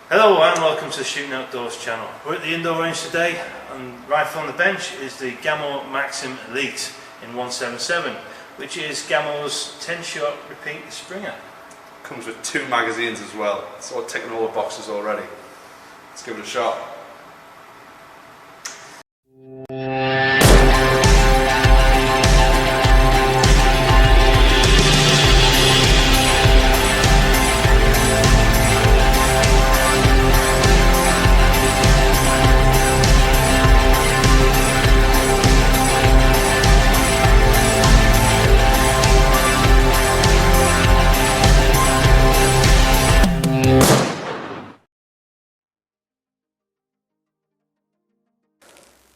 Hello and welcome to the Shooting Outdoors channel. We're at the indoor range today and rifle on the bench is the GAMO Maxxim Elite in 177, which is GAMO's 10-shot repeat Springer. Comes with 2 magazines as well, it's all ticking all the boxes already. Let's give it a shot.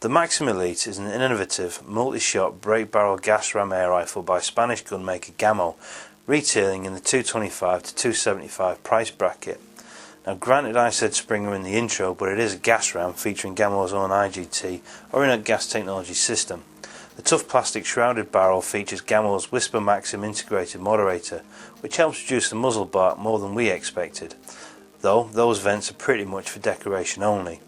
The Maxxim Elite is an innovative multi-shot break barrel gas ram air rifle by Spanish gunmaker GAMO, retailing in the 225 to 275 price bracket. Now granted, I said Springer in the intro, but it is a gas ram featuring GAMO's own IGT or inert gas technology system. The tough plastic shrouded barrel features GAMO's Whisper Maxim integrated moderator, which helps reduce the muzzle bark more than we expected, though those vents are pretty much for decoration only.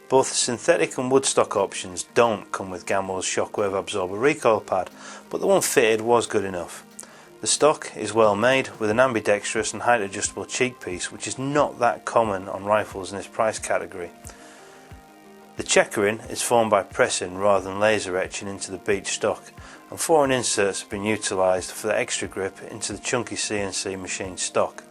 Both the synthetic and woodstock options don't come with GAMO's shockwave absorber recoil pad, but the one fitted was good enough. The stock is well made with an ambidextrous and height adjustable cheek piece, which is not that common on rifles in this price category. The checkering is formed by pressing rather than laser etching into the beech stock, and foreign inserts have been utilised for the extra grip into the chunky CNC machined stock.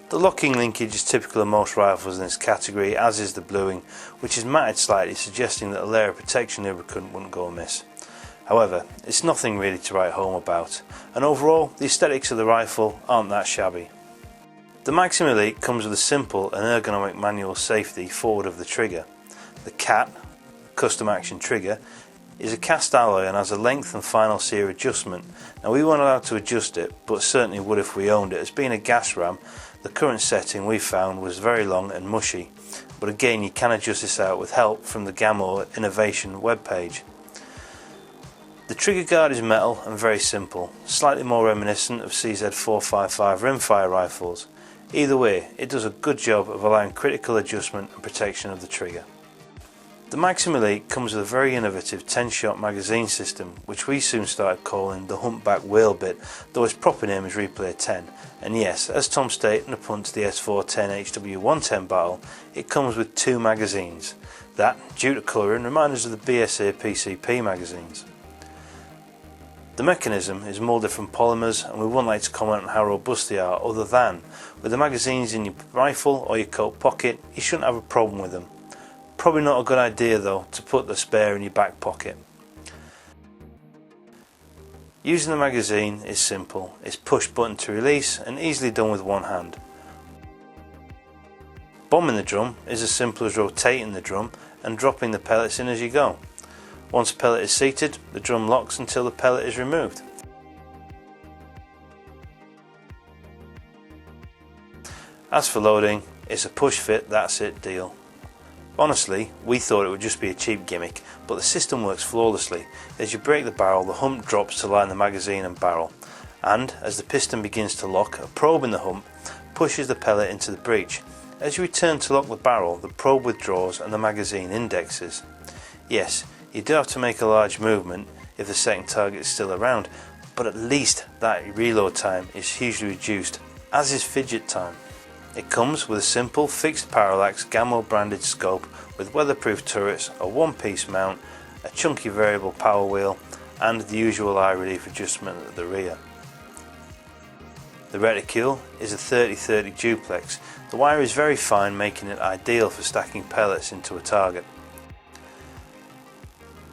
The locking linkage is typical of most rifles in this category, as is the bluing, which is matted slightly, suggesting that a layer of protection lubricant wouldn't go amiss. However, it's nothing really to write home about, and overall the aesthetics of the rifle aren't that shabby. The Maxxim Elite comes with a simple and ergonomic manual safety forward of the trigger. The CAT, custom action trigger, is a cast alloy and has a length and final sear adjustment. Now we weren't allowed to adjust it, but certainly would if we owned it. As being a gas ram, the current setting we found was very long and mushy, but again you can adjust this out with help from the GAMO Innovation webpage. The trigger guard is metal and very simple, slightly more reminiscent of CZ455 rimfire rifles. Either way, it does a good job of allowing critical adjustment and protection of the trigger. The Maxxim Elite comes with a very innovative 10-shot magazine system, which we soon started calling the humpback whale bit, though its proper name is Replay 10. And yes, as Tom stated in the punt to the S410 HW110 battle, it comes with 2 magazines. That, due to colouring, remind us of the BSA PCP magazines. The mechanism is moulded from polymers, and we wouldn't like to comment on how robust they are, other than, with the magazines in your rifle or your coat pocket, you shouldn't have a problem with them. Probably not a good idea though to put the spare in your back pocket. Using the magazine is simple. It's push button to release and easily done with one hand. Bombing the drum is as simple as rotating the drum and dropping the pellets in as you go. Once a pellet is seated, the drum locks until the pellet is removed. As for loading, it's a push fit, that's it deal. Honestly, we thought it would just be a cheap gimmick, but the system works flawlessly. As you break the barrel, the hump drops to line the magazine and barrel, and as the piston begins to lock, a probe in the hump pushes the pellet into the breech. As you return to lock the barrel, the probe withdraws and the magazine indexes. Yes, you do have to make a large movement if the second target is still around, but at least that reload time is hugely reduced, as is fidget time. It comes with a simple fixed parallax GAMO branded scope with weatherproof turrets, a one-piece mount, a chunky variable power wheel and the usual eye relief adjustment at the rear. The reticule is a 30-30 duplex. The wire is very fine, making it ideal for stacking pellets into a target.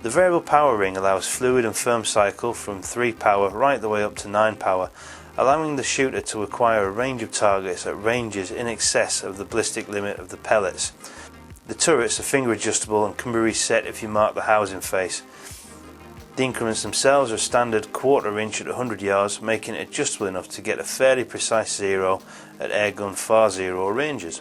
The variable power ring allows fluid and firm cycle from 3 power right the way up to 9 power, allowing the shooter to acquire a range of targets at ranges in excess of the ballistic limit of the pellets. The turrets are finger adjustable and can be reset if you mark the housing face. The increments themselves are standard 1/4 inch at 100 yards, making it adjustable enough to get a fairly precise zero at airgun far zero ranges.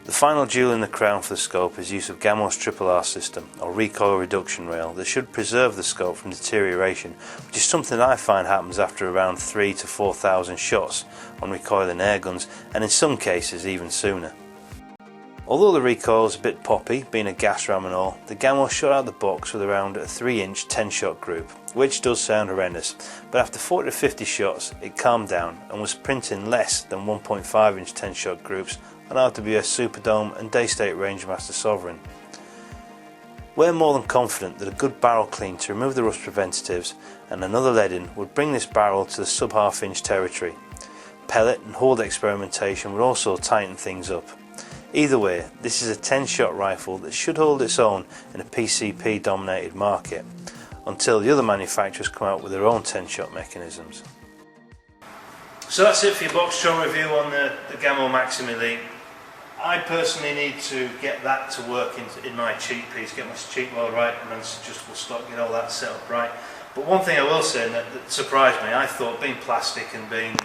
The final jewel in the crown for the scope is use of GAMO's RRR system, or recoil reduction rail, that should preserve the scope from deterioration, which is something that I find happens after around 3,000 to 4,000 shots on recoiling airguns, and in some cases even sooner. Although the recoil is a bit poppy, being a gas ram and all, the GAMO shot out the box with around a 3-inch 10-shot group, which does sound horrendous, but after 40 to 50 shots it calmed down and was printing less than 1.5-inch 10-shot groups on RWS Superdome and Daystate Rangemaster Sovereign. We're more than confident that a good barrel clean to remove the rust preventatives and another lead-in would bring this barrel to the sub-half-inch territory. Pellet and hold experimentation would also tighten things up. Either way, this is a 10-shot rifle that should hold its own in a PCP dominated market, until the other manufacturers come out with their own 10-shot mechanisms. So that's it for your Boxtroll review on the GAMO Maxxim Elite. I personally need to get that to work in my cheek piece, get my cheek well right, and then adjustable stock, get all that set up right. But one thing I will say that surprised me, I thought being plastic and being,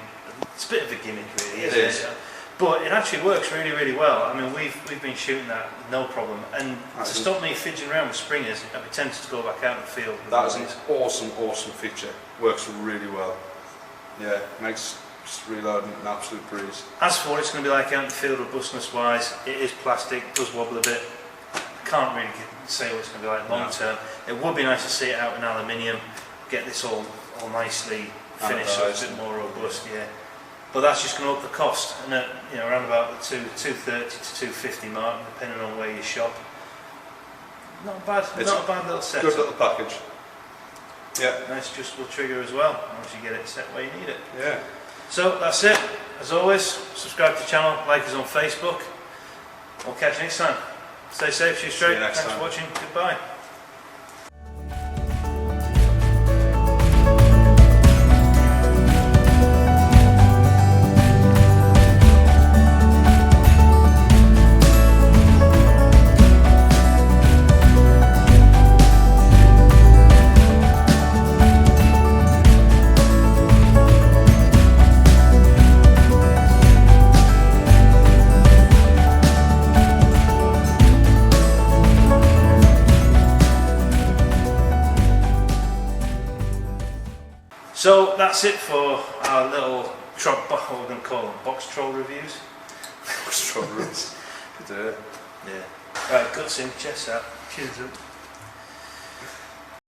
it's a bit of a gimmick really, isn't it? But it actually works really, really well. I mean, we've been shooting that no problem, and to stop me fidgeting around with springers, I'd be tempted to go back out in the field. That is an awesome feature. Works really well. Yeah, makes just reloading an absolute breeze. As for what it's going to be like out in the field robustness wise, it is plastic, does wobble a bit. I can't really say what it's going to be like long term. It would be nice to see it out in aluminium, get this all nicely finished so it's a bit more robust. Yeah. But that's just going to up the cost, and around about the 230 to 250 mark, depending on where you shop. Not bad, not a bad little setup. Good little package. Yeah. Nice adjustable trigger as well, once you get it set where you need it. Yeah. So that's it. As always, subscribe to the channel, like us on Facebook. We'll catch you next time. Stay safe, shoot straight. Thanks for watching. Goodbye. So that's it for our little what we're going to call them, Boxtroll Reviews. Boxtroll Reviews. Yeah. Right, guts in, chest out. Cheers up.